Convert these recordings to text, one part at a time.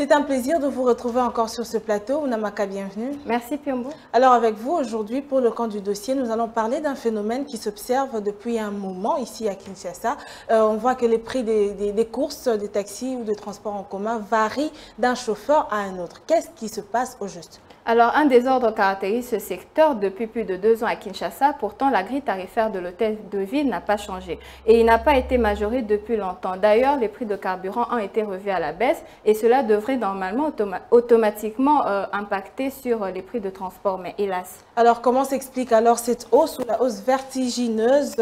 C'est un plaisir de vous retrouver encore sur ce plateau. Ounamaka, bienvenue. Merci Piombo. Alors avec vous aujourd'hui, pour le camp du dossier, nous allons parler d'un phénomène qui s'observe depuis un moment ici à Kinshasa. On voit que les prix des courses, des taxis ou des transports en commun varient d'un chauffeur à un autre. Qu'est-ce qui se passe au juste ? Alors, un désordre caractérise ce secteur depuis plus de 2 ans à Kinshasa. Pourtant, la grille tarifaire de l'hôtel de ville n'a pas changé et il n'a pas été majoré depuis longtemps. D'ailleurs, les prix de carburant ont été revus à la baisse et cela devrait normalement automatiquement impacter sur les prix de transport, mais hélas. Alors, comment s'explique alors cette hausse ou la hausse vertigineuse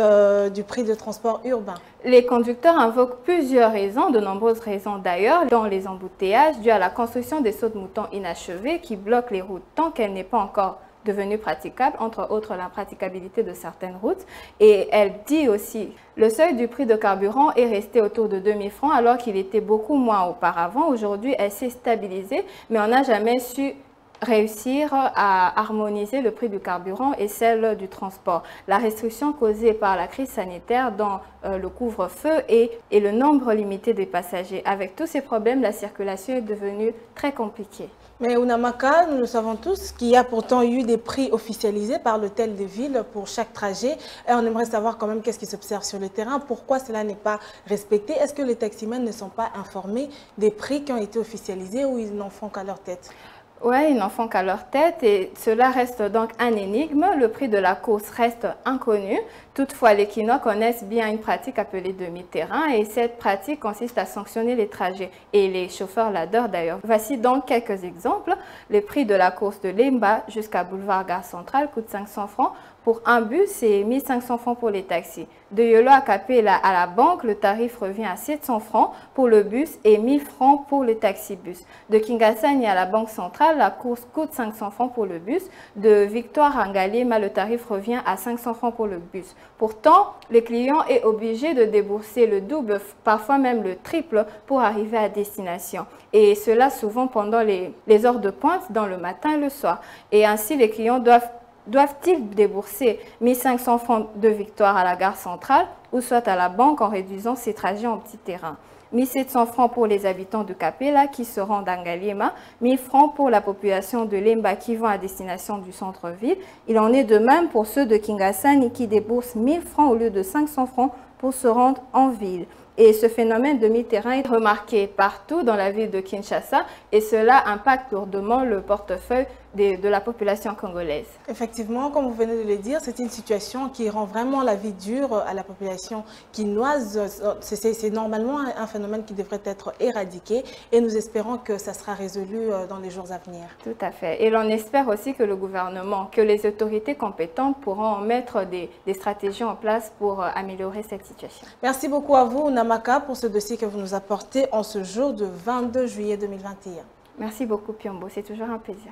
du prix de transport urbain? Les conducteurs invoquent plusieurs raisons, de nombreuses raisons d'ailleurs, dont les embouteillages dus à la construction des sauts de moutons inachevés qui bloquent les routes tant qu'elle n'est pas encore devenue praticable, entre autres l'impraticabilité de certaines routes. Et elle dit aussi, le seuil du prix de carburant est resté autour de 2000 francs alors qu'il était beaucoup moins auparavant. Aujourd'hui, elle s'est stabilisée, mais on n'a jamais su réussir à harmoniser le prix du carburant et celle du transport. La restriction causée par la crise sanitaire dans le couvre-feu et le nombre limité des passagers. Avec tous ces problèmes, la circulation est devenue très compliquée. Mais Ounamaka, nous le savons tous, qu'il y a pourtant eu des prix officialisés par l'hôtel de ville pour chaque trajet. Et on aimerait savoir quand même qu'est-ce qui s'observe sur le terrain, pourquoi cela n'est pas respecté. Est-ce que les taximens ne sont pas informés des prix qui ont été officialisés ou ils n'en font qu'à leur tête? Oui, ils n'en font qu'à leur tête et cela reste donc un énigme. Le prix de la course reste inconnu. Toutefois, les Kinois connaissent bien une pratique appelée demi-terrain et cette pratique consiste à sanctionner les trajets et les chauffeurs l'adorent d'ailleurs. Voici donc quelques exemples. Le prix de la course de Lemba jusqu'à Boulevard Gare Centrale coûte 500 francs pour un bus et 1500 francs pour les taxis. De Yolo à Capella à la banque, le tarif revient à 700 francs pour le bus et 1000 francs pour le taxi-bus. De Kingasani à la banque centrale, la course coûte 500 francs pour le bus. De Victoire à Ngalema, le tarif revient à 500 francs pour le bus. Pourtant, le client est obligé de débourser le double, parfois même le triple, pour arriver à destination. Et cela souvent pendant les heures de pointe, dans le matin et le soir. Et ainsi, les clients doivent-ils débourser 1500 francs de Victoire à la gare centrale ou soit à la banque en réduisant ces trajets en petit terrain? 1700 francs pour les habitants de Capella qui se rendent à Ngaliema, 1000 francs pour la population de Lemba qui vont à destination du centre-ville. Il en est de même pour ceux de Kingasani qui déboursent 1000 francs au lieu de 500 francs pour se rendre en ville. Et ce phénomène de mi-terrain est remarqué partout dans la ville de Kinshasa et cela impacte lourdement le portefeuille de la population congolaise. Effectivement, comme vous venez de le dire, c'est une situation qui rend vraiment la vie dure à la population quinoise. C'est normalement un phénomène qui devrait être éradiqué et nous espérons que ça sera résolu dans les jours à venir. Tout à fait. Et l'on espère aussi que le gouvernement, que les autorités compétentes pourront mettre des stratégies en place pour améliorer cette situation. Merci beaucoup à vous, Ounamaka, pour ce dossier que vous nous apportez en ce jour de 22 juillet 2021. Merci beaucoup, Piombo. C'est toujours un plaisir.